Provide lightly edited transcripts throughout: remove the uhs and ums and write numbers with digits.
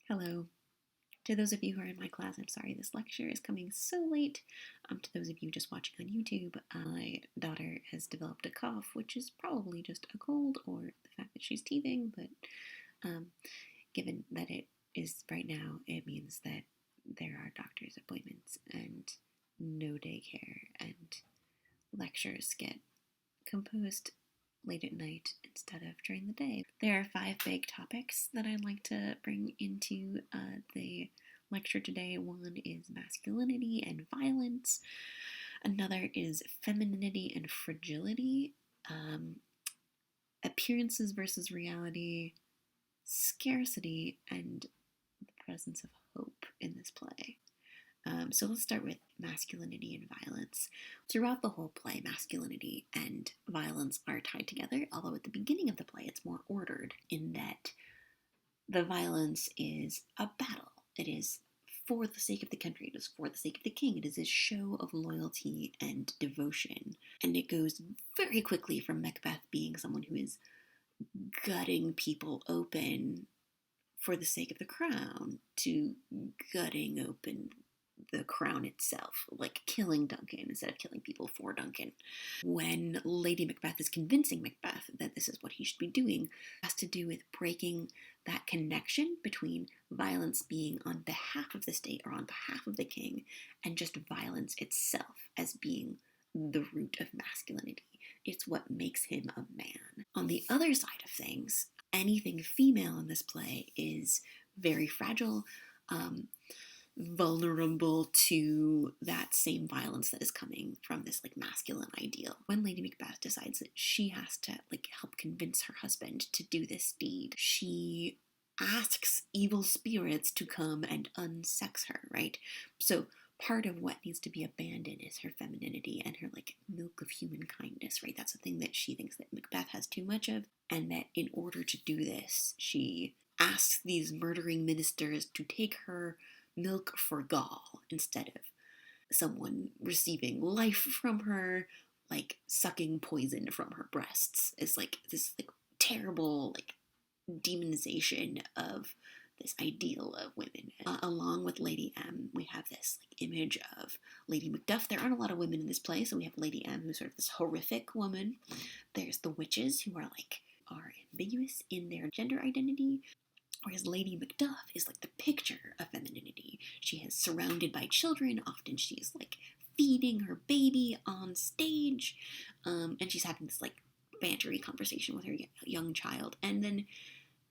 Hello. To those of you who are in my class, I'm sorry this lecture is coming so late. To those of you just watching on YouTube, my daughter has developed a cough, which is probably just a cold or the fact that she's teething, but um, given that it is right now, it means that there are doctor's appointments and no daycare, and lectures get composed late at night instead of during the day. There are 5 big topics that I'd like to bring into the lecture today. One is masculinity and violence. Another is femininity and fragility. Appearances versus reality. Scarcity and the presence of hope in this play. So let's start with masculinity and violence. Throughout the whole play, masculinity and violence are tied together, although at the beginning of the play it's more ordered in that the violence is a battle. It is for the sake of the country, it is for the sake of the king. It is a show of loyalty and devotion. And it goes very quickly from Macbeth being someone who is gutting people open for the sake of the crown to gutting open the crown itself, like killing Duncan instead of killing people for Duncan. When Lady Macbeth is convincing Macbeth that this is what he should be doing, it has to do with breaking that connection between violence being on behalf of the state or on behalf of the king and just violence itself as being the root of masculinity. It's what makes him a man. On the other side of things, anything female in this play is very fragile, vulnerable to that same violence that is coming from this like masculine ideal. When Lady Macbeth decides that she has to like help convince her husband to do this deed, she asks evil spirits to come and unsex her, right? So part of what needs to be abandoned is her femininity and her like milk of human kindness, right? That's the thing that she thinks that Macbeth has too much of, and that in order to do this, she asks these murdering ministers to take her milk for gall instead of someone receiving life from her, like sucking poison from her breasts. Is like this like terrible like demonization of this ideal of women. Along with Lady M, we have this like, image of Lady Macduff. There aren't a lot of women in this play, so we have Lady M, who's sort of this horrific woman. There's the witches, who are ambiguous in their gender identity. Whereas Lady Macduff is like the picture of femininity. She is surrounded by children. Often she's like feeding her baby on stage. And she's having this like bantery conversation with her young child. And then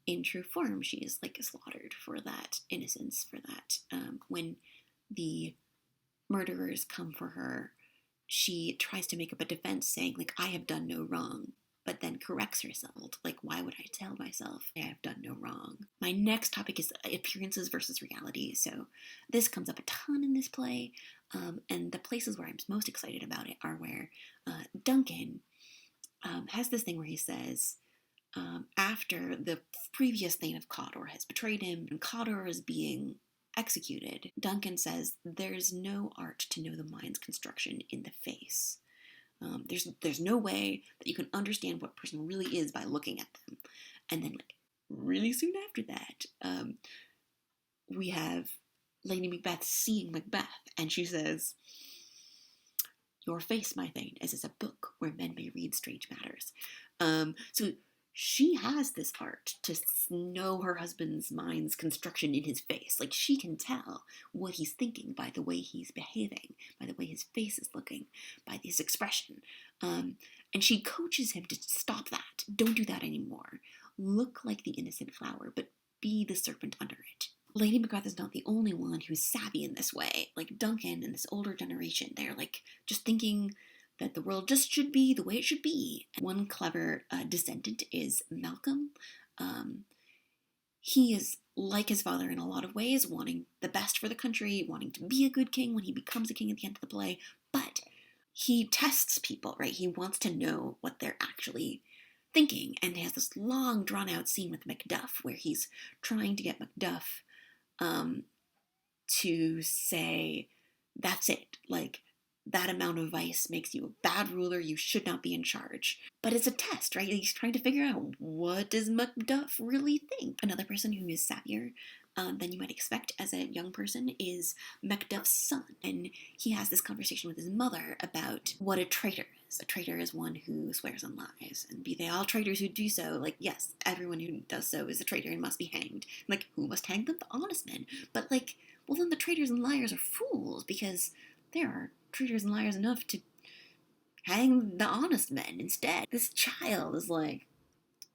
in true form, she is like slaughtered for that innocence, for that. When the murderers come for her, she tries to make up a defense saying, like, I have done no wrong, but then corrects herself. Like, why would I tell myself I have done no wrong? My next topic is appearances versus reality. So this comes up a ton in this play, and the places where I'm most excited about it are where Duncan has this thing where he says, after the previous Thane of Cawdor has betrayed him and Cawdor is being executed, Duncan says, there's no art to know the mind's construction in the face. There's no way that you can understand what a person really is by looking at them. And then, like, really soon after that, we have Lady Macbeth seeing Macbeth, and she says, your face, my Thane, is a book where men may read strange matters. So she has this art to know her husband's mind's construction in his face. Like, she can tell what he's thinking by the way he's behaving, by the way his face is looking, by his expression. And she coaches him to stop that. Don't do that anymore. Look like the innocent flower, but be the serpent under it. Lady Macbeth is not the only one who's savvy in this way. Like, Duncan and this older generation, they're like just thinking that the world just should be the way it should be. One clever descendant is Malcolm. He is like his father in a lot of ways, wanting the best for the country, wanting to be a good king when he becomes a king at the end of the play, but he tests people, right? He wants to know what they're actually thinking, and has this long, drawn-out scene with Macduff where he's trying to get Macduff to say, that's it, like, that amount of vice makes you a bad ruler, you should not be in charge. But it's a test, right? He's trying to figure out, what does Macduff really think? Another person who is savvier than you might expect as a young person is Macduff's son. And he has this conversation with his mother about what a traitor is. A traitor is one who swears and lies. And be they all traitors who do so, like, yes, everyone who does so is a traitor and must be hanged. Like, who must hang them? The honest men. But, like, well, then the traitors and liars are fools, because there are traitors and liars enough to hang the honest men instead. This child is like,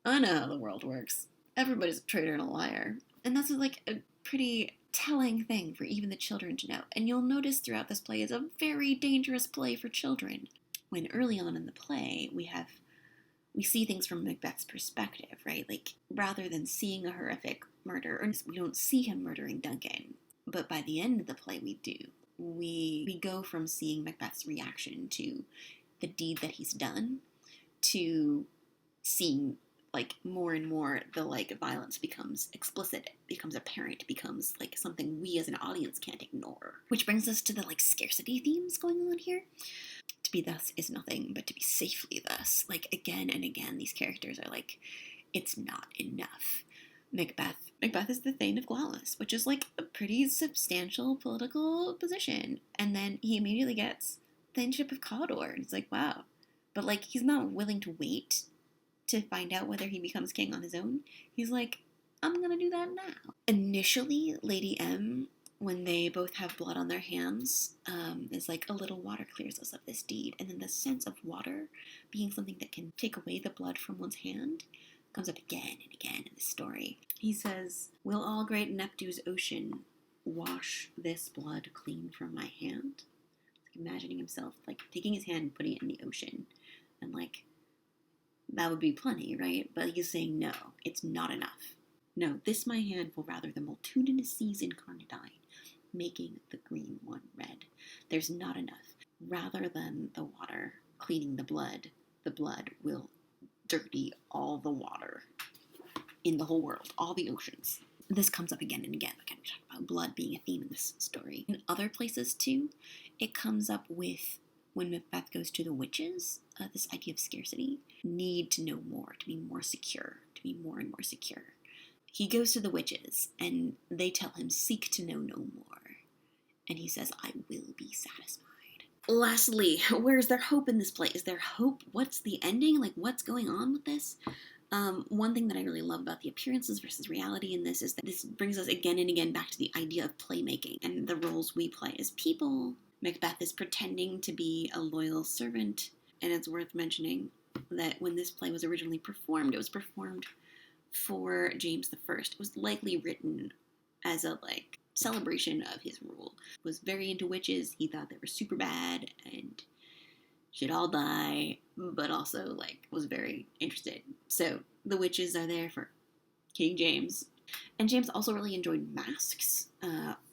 I know how the world works. Everybody's a traitor and a liar. And that's like a pretty telling thing for even the children to know. And you'll notice throughout this play is a very dangerous play for children. When early on in the play we see things from Macbeth's perspective, right? Like, rather than seeing a horrific murder, or we don't see him murdering Duncan, but by the end of the play we do. We go from seeing Macbeth's reaction to the deed that he's done to seeing like more and more the like violence becomes explicit, becomes apparent, becomes like something we as an audience can't ignore. Which brings us to the like scarcity themes going on here. To be thus is nothing, but to be safely thus. Like again and again, these characters are like, it's not enough. Macbeth is the Thane of Glamis, which is like a pretty substantial political position. And then he immediately gets the Thaneship of Cawdor. And it's like, wow. But like, he's not willing to wait to find out whether he becomes king on his own. He's like, I'm gonna do that now. Initially, Lady M, when they both have blood on their hands, is like a little water clears us of this deed. And then the sense of water being something that can take away the blood from one's hand comes up again and again in the story. He says, will all great Neptune's ocean wash this blood clean from my hand? Like imagining himself like taking his hand and putting it in the ocean, and like, that would be plenty, right? But he's saying, no, it's not enough. No, this my hand will rather the multitudinous seas incarnadine, making the green one red. There's not enough. Rather than the water cleaning the blood will dirty all the water in the whole world, all the oceans. This comes up again and again. Again, we talk about blood being a theme in this story. In other places, too, it comes up with when Macbeth goes to the witches, this idea of scarcity, need to know more, to be more secure, to be more and more secure. He goes to the witches, and they tell him, seek to know no more. And he says, I will be satisfied. Lastly, where's their hope in this play? Is there hope? What's the ending? Like, what's going on with this? One thing that I really love about the appearances versus reality in this is that this brings us again and again back to the idea of playmaking and the roles we play as people. Macbeth is pretending to be a loyal servant, and it's worth mentioning that when this play was originally performed, it was performed for James I. It was likely written as a like celebration of his rule. He was very into witches. He thought they were super bad and should all die, but also like was very interested. So the witches are there for King James. And James also really enjoyed masks,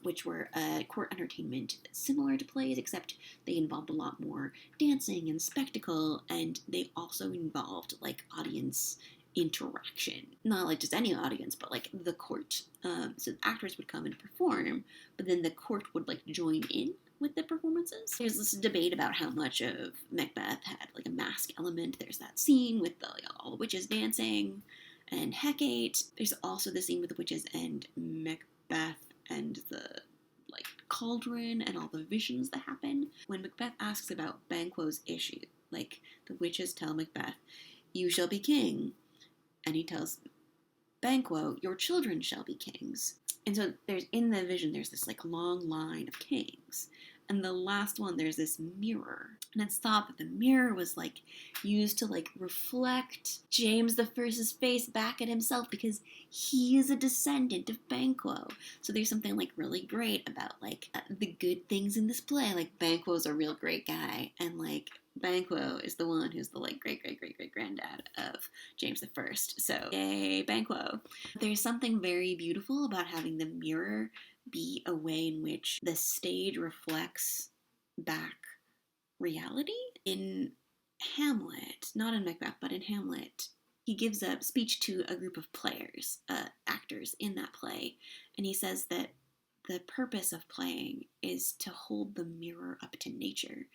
which were a court entertainment similar to plays, except they involved a lot more dancing and spectacle, and they also involved like audience interaction. Not like just any audience, but like the court. So the actors would come and perform, but then the court would like join in with the performances. There's this debate about how much of Macbeth had like a mask element. There's that scene with the, like, all the witches dancing and Hecate. There's also the scene with the witches and Macbeth and the like cauldron and all the visions that happen. When Macbeth asks about Banquo's issue, like the witches tell Macbeth, you shall be king. And he tells Banquo, your children shall be kings. And so there's in the vision, there's this like long line of kings. And the last one, there's this mirror. And it's thought that the mirror was like used to like reflect James I's face back at himself because he is a descendant of Banquo. So there's something like really great about like the good things in this play. Like Banquo's a real great guy. And like Banquo is the one who's the like great granddad of James I. So yay, Banquo. There's something very beautiful about having the mirror be a way in which the stage reflects back reality. In Hamlet, not in Macbeth, but in Hamlet, he gives a speech to a group of players, actors in that play, and he says that the purpose of playing is to hold the mirror up to nature,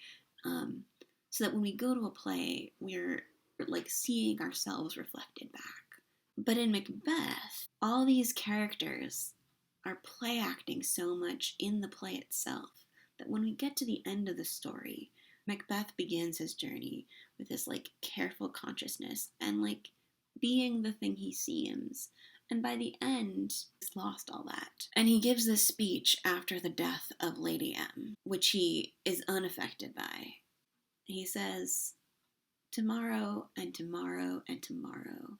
so that when we go to a play, we're like seeing ourselves reflected back. But in Macbeth, all these characters are play acting so much in the play itself that when we get to the end of the story, Macbeth begins his journey with this like careful consciousness and like being the thing he seems. And by the end, he's lost all that. And he gives this speech after the death of Lady M, which he is unaffected by. He says, "Tomorrow and tomorrow and tomorrow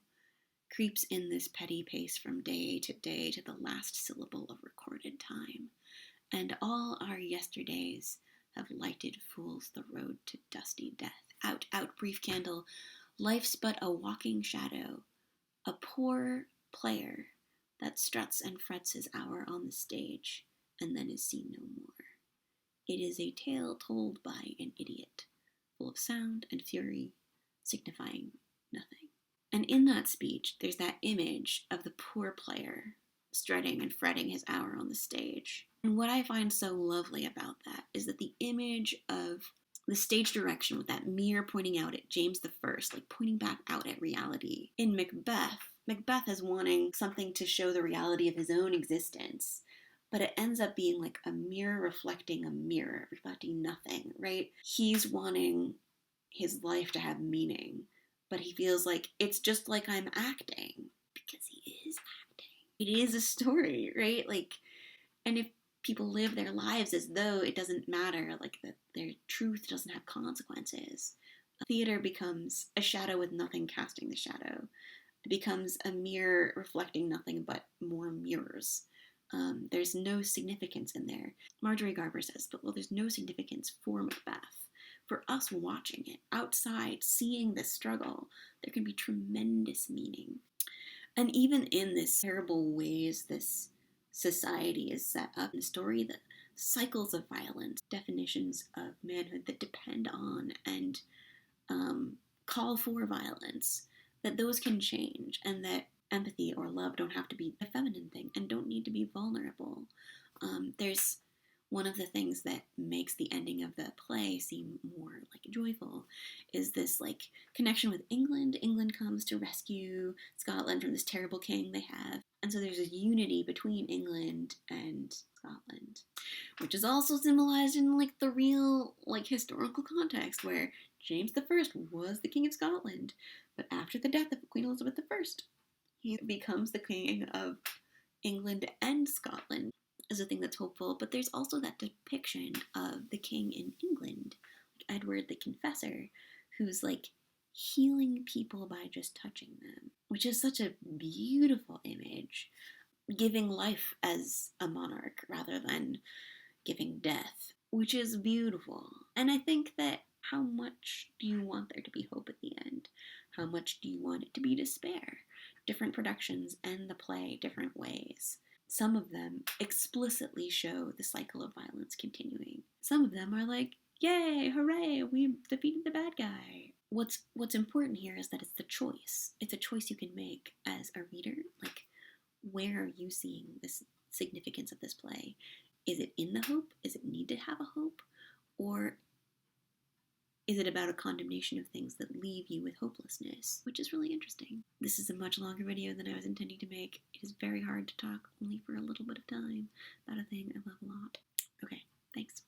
creeps in this petty pace from day to the last syllable of recorded time, and all our yesterdays have lighted fools the road to dusty death. Out, out, brief candle, life's but a walking shadow, a poor player that struts and frets his hour on the stage, and then is seen no more. It is a tale told by an idiot, full of sound and fury, signifying nothing." And in that speech, there's that image of the poor player strutting and fretting his hour on the stage. And what I find so lovely about that is that the image of the stage direction with that mirror pointing out at James the First, like pointing back out at reality. In Macbeth, Macbeth is wanting something to show the reality of his own existence, but it ends up being like a mirror reflecting a mirror, reflecting nothing, right? He's wanting his life to have meaning, but he feels like it's just like I'm acting, because he is acting. It is a story, right? Like, and if people live their lives as though it doesn't matter, like that their truth doesn't have consequences, theater becomes a shadow with nothing casting the shadow. It becomes a mirror reflecting nothing but more mirrors. There's no significance in there. Marjorie Garber says, but well, there's no significance for Macbeth. For us watching it outside, seeing this struggle, there can be tremendous meaning. And even in this terrible ways this society is set up in the story, the cycles of violence, definitions of manhood that depend on and call for violence, that those can change, and that empathy or love don't have to be a feminine thing and don't need to be vulnerable. There's one of the things that makes the ending of the play seem more like joyful is this like connection with England. England comes to rescue Scotland from this terrible king they have. And so there's a unity between England and Scotland, which is also symbolized in like the real like historical context where James the First was the King of Scotland, but after the death of Queen Elizabeth I, he becomes the King of England and Scotland, is a thing that's hopeful. But there's also that depiction of the king in England, like Edward the Confessor, who's like healing people by just touching them, which is such a beautiful image, giving life as a monarch rather than giving death, which is beautiful. And I think that how much do you want there to be hope at the end? How much do you want it to be despair? Different productions end the play different ways. Some of them explicitly show the cycle of violence continuing. Some of them are like, yay, hooray, we defeated the bad guy. What's important here is that it's the choice. It's a choice you can make as a reader. Like, where are you seeing this significance of this play? Is it in the hope? Is it need to have a hope? Or is it about a condemnation of things that leave you with hopelessness? Which is really interesting. This is a much longer video than I was intending to make. It is very hard to talk only for a little bit of time about a thing I love a lot. Okay, thanks.